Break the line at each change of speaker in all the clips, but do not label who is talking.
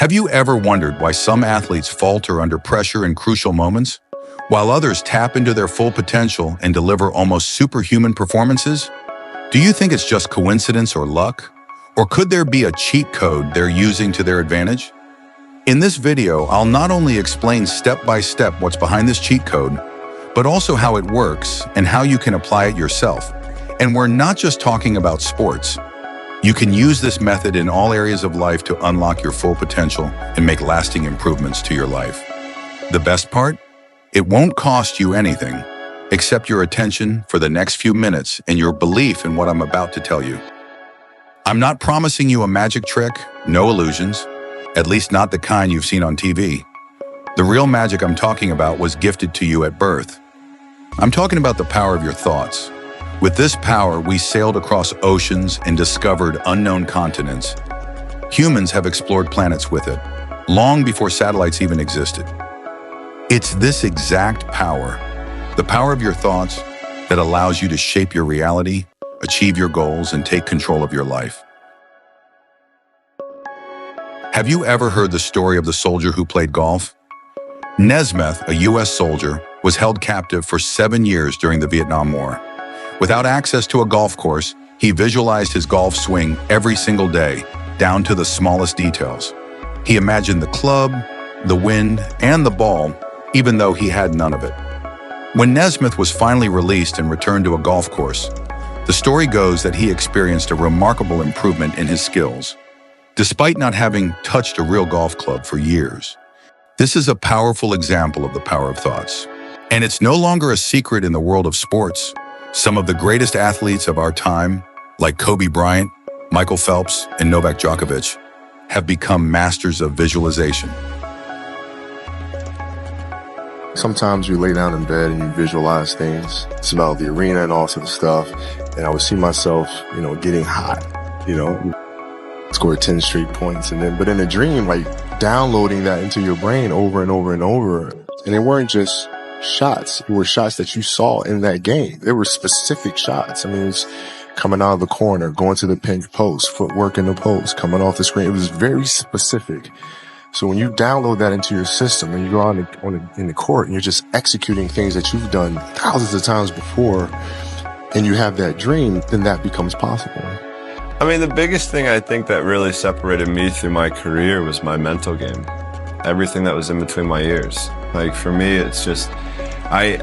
Have you ever wondered why some athletes falter under pressure in crucial moments, while others tap into their full potential and deliver almost superhuman performances? Do you think it's just coincidence or luck? Or could there be a cheat code they're using to their advantage? In this video, I'll not only explain step by step what's behind this cheat code, but also how it works and how you can apply it yourself. And we're not just talking about sports. You can use this method in all areas of life to unlock your full potential and make lasting improvements to your life. The best part? It won't cost you anything, except your attention for the next few minutes and your belief in what I'm about to tell you. I'm not promising you a magic trick, no illusions, at least not the kind you've seen on TV. The real magic I'm talking about was gifted to you at birth. I'm talking about the power of your thoughts. With this power, we sailed across oceans and discovered unknown continents. Humans have explored planets with it, long before satellites even existed. It's this exact power, the power of your thoughts, that allows you to shape your reality, achieve your goals, and take control of your life. Have you ever heard the story of the soldier who played golf? Nesmith, a U.S. soldier, was held captive for 7 years during the Vietnam War. Without access to a golf course, he visualized his golf swing every single day, down to the smallest details. He imagined the club, the wind, and the ball, even though he had none of it. When Nesmith was finally released and returned to a golf course, the story goes that he experienced a remarkable improvement in his skills, despite not having touched a real golf club for years. This is a powerful example of the power of thoughts. And it's no longer a secret in the world of sports. Some of the greatest athletes of our time, like Kobe Bryant, Michael Phelps, and Novak Djokovic, have become masters of visualization.
Sometimes you lay down in bed and you visualize things, smell the arena and all sorts of stuff, and I would see myself, getting hot, score 10 straight points, but in a dream, like downloading that into your brain over and over and over, and they weren't just shots. It were shots that you saw in that game. They were specific shots. It was coming out of the corner, going to the pink post, footwork in the post, coming off the screen. It was very specific. So when you download that into your system and you go out in the court and you're just executing things that you've done thousands of times before and you have that dream, then that becomes possible.
The biggest thing I think that really separated me through my career was my mental game. Everything that was in between my ears. For me, it's just, I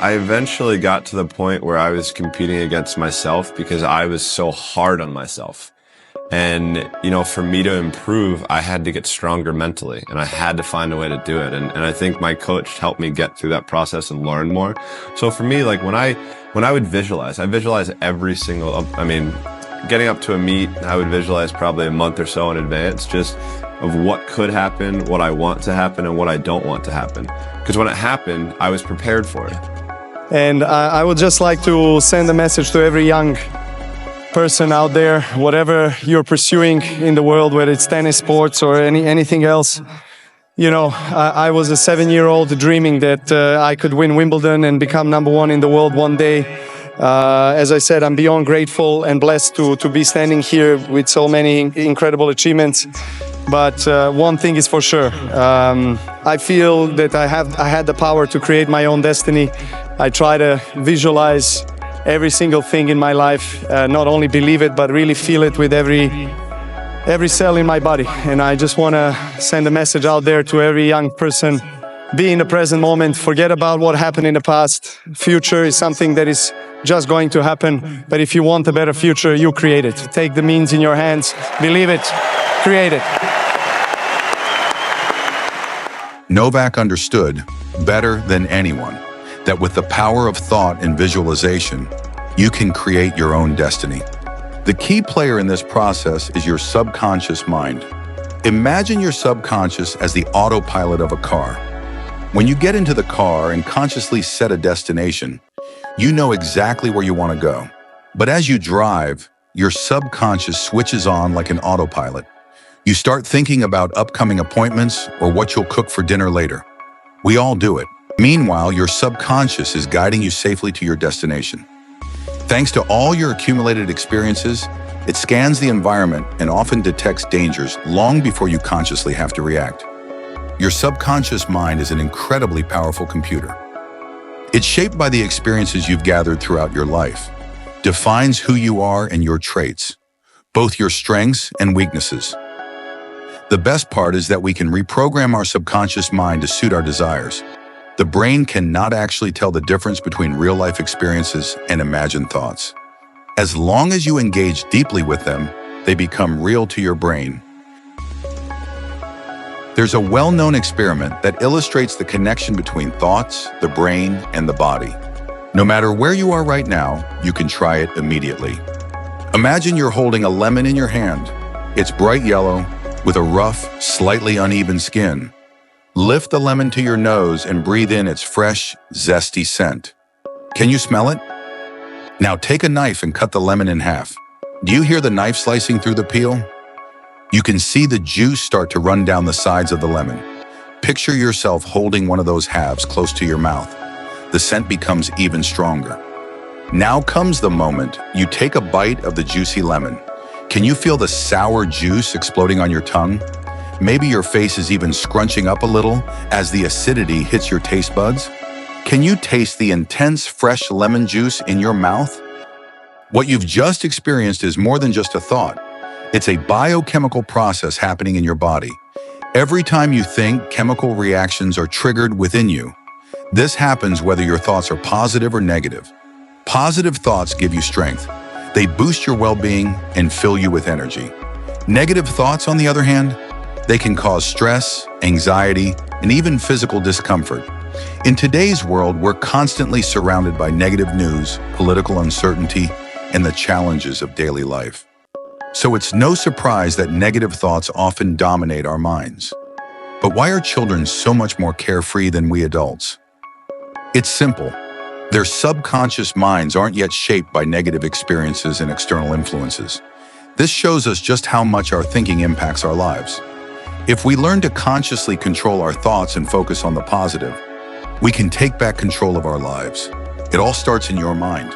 eventually got to the point where I was competing against myself because I was so hard on myself. And, for me to improve, I had to get stronger mentally and I had to find a way to do it. And I think my coach helped me get through that process and learn more. So for me, when I would visualize, I visualize every single, getting up to a meet, I would visualize probably a month or so in advance, just of what could happen, what I want to happen, and what I don't want to happen. Because when it happened, I was prepared for it.
And I would just like to send a message to every young person out there, whatever you're pursuing in the world, whether it's tennis, sports, or anything else. I was a 7-year-old dreaming that I could win Wimbledon and become #1 in the world one day. As I said, I'm beyond grateful and blessed to be standing here with so many incredible achievements. But one thing is for sure, I feel that I had the power to create my own destiny. I try to visualize every single thing in my life, not only believe it, but really feel it with every cell in my body. And I just want to send a message out there to every young person. Be in the present moment, forget about what happened in the past. Future is something that is just going to happen. But if you want a better future, you create it. Take the means in your hands, believe it, create it.
Novak understood, better than anyone, that with the power of thought and visualization, you can create your own destiny. The key player in this process is your subconscious mind. Imagine your subconscious as the autopilot of a car. When you get into the car and consciously set a destination, you know exactly where you want to go. But as you drive, your subconscious switches on like an autopilot. You start thinking about upcoming appointments or what you'll cook for dinner later. We all do it. Meanwhile, your subconscious is guiding you safely to your destination. Thanks to all your accumulated experiences, It scans the environment and often detects dangers long before you consciously have to react. Your subconscious mind is an incredibly powerful computer. It's shaped by the experiences you've gathered throughout your life, defines who you are and your traits, both your strengths and weaknesses. The best part is that we can reprogram our subconscious mind to suit our desires. The brain cannot actually tell the difference between real-life experiences and imagined thoughts. As long as you engage deeply with them, they become real to your brain. There's a well-known experiment that illustrates the connection between thoughts, the brain, and the body. No matter where you are right now, you can try it immediately. Imagine you're holding a lemon in your hand. It's bright yellow, with a rough, slightly uneven skin. Lift the lemon to your nose and breathe in its fresh, zesty scent. Can you smell it? Now take a knife and cut the lemon in half. Do you hear the knife slicing through the peel? You can see the juice start to run down the sides of the lemon. Picture yourself holding one of those halves close to your mouth. The scent becomes even stronger. Now comes the moment you take a bite of the juicy lemon. Can you feel the sour juice exploding on your tongue? Maybe your face is even scrunching up a little as the acidity hits your taste buds? Can you taste the intense, fresh lemon juice in your mouth? What you've just experienced is more than just a thought. It's a biochemical process happening in your body. Every time you think, chemical reactions are triggered within you. This happens whether your thoughts are positive or negative. Positive thoughts give you strength. They boost your well-being and fill you with energy. Negative thoughts, on the other hand, they can cause stress, anxiety, and even physical discomfort. In today's world, we're constantly surrounded by negative news, political uncertainty, and the challenges of daily life. So it's no surprise that negative thoughts often dominate our minds. But why are children so much more carefree than we adults? It's simple. Their subconscious minds aren't yet shaped by negative experiences and external influences. This shows us just how much our thinking impacts our lives. If we learn to consciously control our thoughts and focus on the positive, we can take back control of our lives. It all starts in your mind,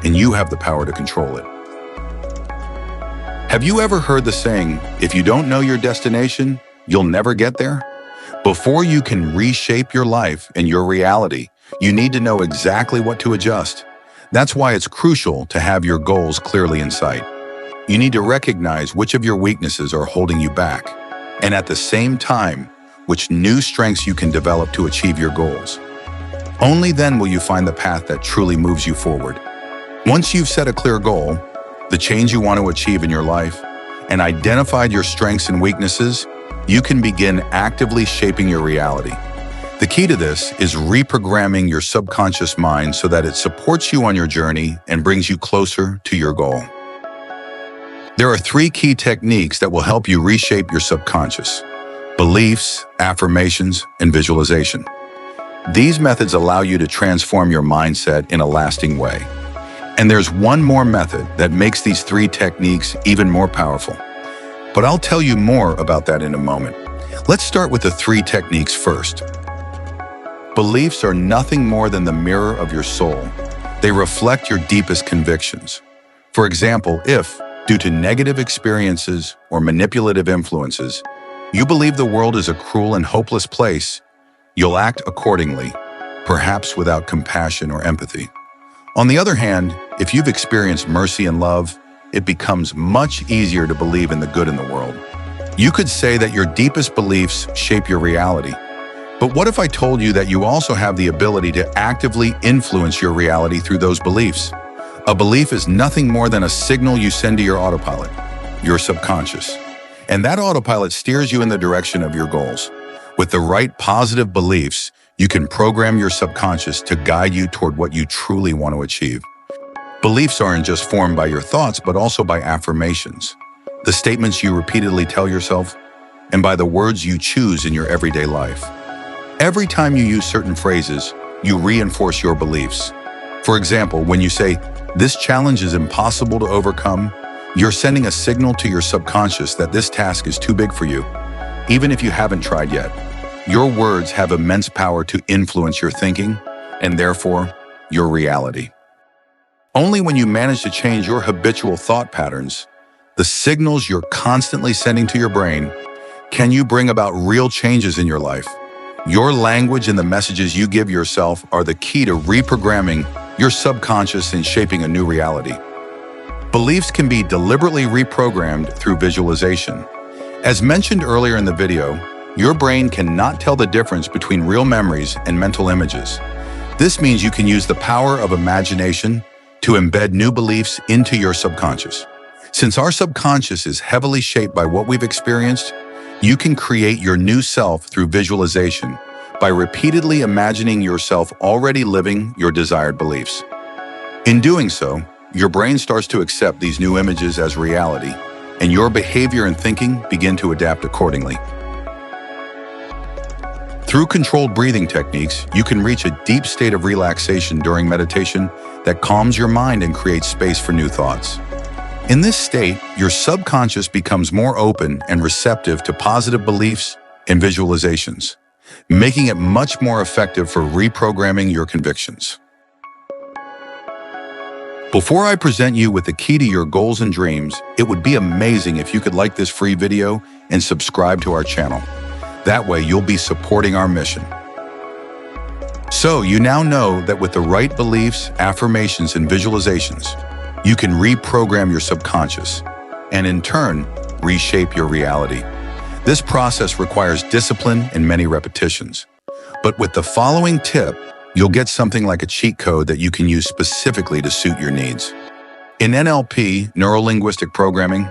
and you have the power to control it. Have you ever heard the saying, if you don't know your destination, you'll never get there? Before you can reshape your life and your reality, you need to know exactly what to adjust. That's why it's crucial to have your goals clearly in sight. You need to recognize which of your weaknesses are holding you back, and at the same time, which new strengths you can develop to achieve your goals. Only then will you find the path that truly moves you forward. Once you've set a clear goal, the change you want to achieve in your life, and identified your strengths and weaknesses, you can begin actively shaping your reality. The key to this is reprogramming your subconscious mind so that it supports you on your journey and brings you closer to your goal. There are 3 key techniques that will help you reshape your subconscious: beliefs, affirmations, and visualization. These methods allow you to transform your mindset in a lasting way. And there's one more method that makes these 3 techniques even more powerful. But I'll tell you more about that in a moment. Let's start with the 3 techniques first. Beliefs are nothing more than the mirror of your soul. They reflect your deepest convictions. For example, if, due to negative experiences or manipulative influences, you believe the world is a cruel and hopeless place, you'll act accordingly, perhaps without compassion or empathy. On the other hand, if you've experienced mercy and love, it becomes much easier to believe in the good in the world. You could say that your deepest beliefs shape your reality. But what if I told you that you also have the ability to actively influence your reality through those beliefs? A belief is nothing more than a signal you send to your autopilot, your subconscious. And that autopilot steers you in the direction of your goals. With the right positive beliefs, you can program your subconscious to guide you toward what you truly want to achieve. Beliefs aren't just formed by your thoughts, but also by affirmations, the statements you repeatedly tell yourself, and by the words you choose in your everyday life. Every time you use certain phrases, you reinforce your beliefs. For example, when you say, "This challenge is impossible to overcome," you're sending a signal to your subconscious that this task is too big for you, even if you haven't tried yet. Your words have immense power to influence your thinking, and therefore, your reality. Only when you manage to change your habitual thought patterns, the signals you're constantly sending to your brain, can you bring about real changes in your life? Your language and the messages you give yourself are the key to reprogramming your subconscious and shaping a new reality. Beliefs can be deliberately reprogrammed through visualization. As mentioned earlier in the video, your brain cannot tell the difference between real memories and mental images. This means you can use the power of imagination to embed new beliefs into your subconscious. Since our subconscious is heavily shaped by what we've experienced, you can create your new self through visualization by repeatedly imagining yourself already living your desired beliefs. In doing so, your brain starts to accept these new images as reality, and your behavior and thinking begin to adapt accordingly. Through controlled breathing techniques, you can reach a deep state of relaxation during meditation that calms your mind and creates space for new thoughts. In this state, your subconscious becomes more open and receptive to positive beliefs and visualizations, making it much more effective for reprogramming your convictions. Before I present you with the key to your goals and dreams, it would be amazing if you could like this free video and subscribe to our channel. That way, you'll be supporting our mission. So, you now know that with the right beliefs, affirmations, and visualizations, you can reprogram your subconscious and, in turn, reshape your reality. This process requires discipline and many repetitions. But with the following tip, you'll get something like a cheat code that you can use specifically to suit your needs. In NLP, neuro-linguistic programming,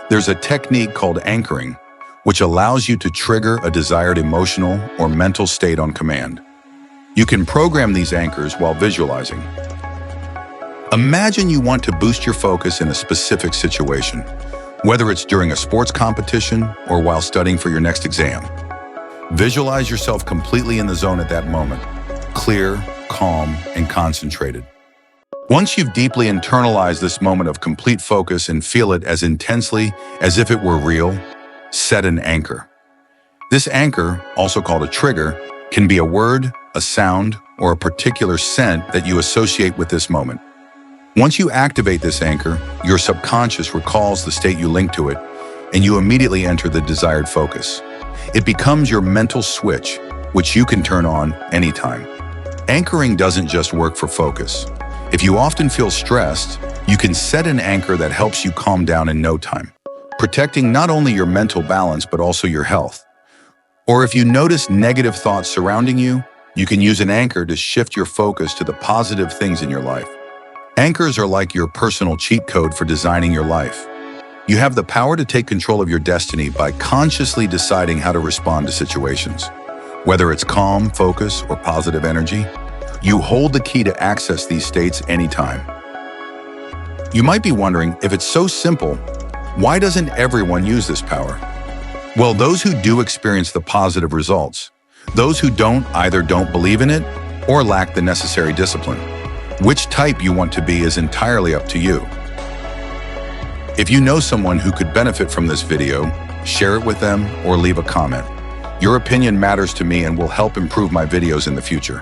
there's a technique called anchoring, which allows you to trigger a desired emotional or mental state on command. You can program these anchors while visualizing. Imagine you want to boost your focus in a specific situation, whether it's during a sports competition or while studying for your next exam. Visualize yourself completely in the zone at that moment, clear, calm, and concentrated. Once you've deeply internalized this moment of complete focus and feel it as intensely as if it were real, set an anchor. This anchor, also called a trigger, can be a word, a sound, or a particular scent that you associate with this moment. Once you activate this anchor, your subconscious recalls the state you link to it, and you immediately enter the desired focus. It becomes your mental switch, which you can turn on anytime. Anchoring doesn't just work for focus. If you often feel stressed, you can set an anchor that helps you calm down in no time, protecting not only your mental balance but also your health. Or if you notice negative thoughts surrounding you, you can use an anchor to shift your focus to the positive things in your life. Anchors are like your personal cheat code for designing your life. You have the power to take control of your destiny by consciously deciding how to respond to situations. Whether it's calm, focus, or positive energy, you hold the key to access these states anytime. You might be wondering, if it's so simple, why doesn't everyone use this power? Well, those who do experience the positive results. Those who don't either don't believe in it or lack the necessary discipline. Which type you want to be is entirely up to you. If you know someone who could benefit from this video, share it with them or leave a comment. Your opinion matters to me and will help improve my videos in the future.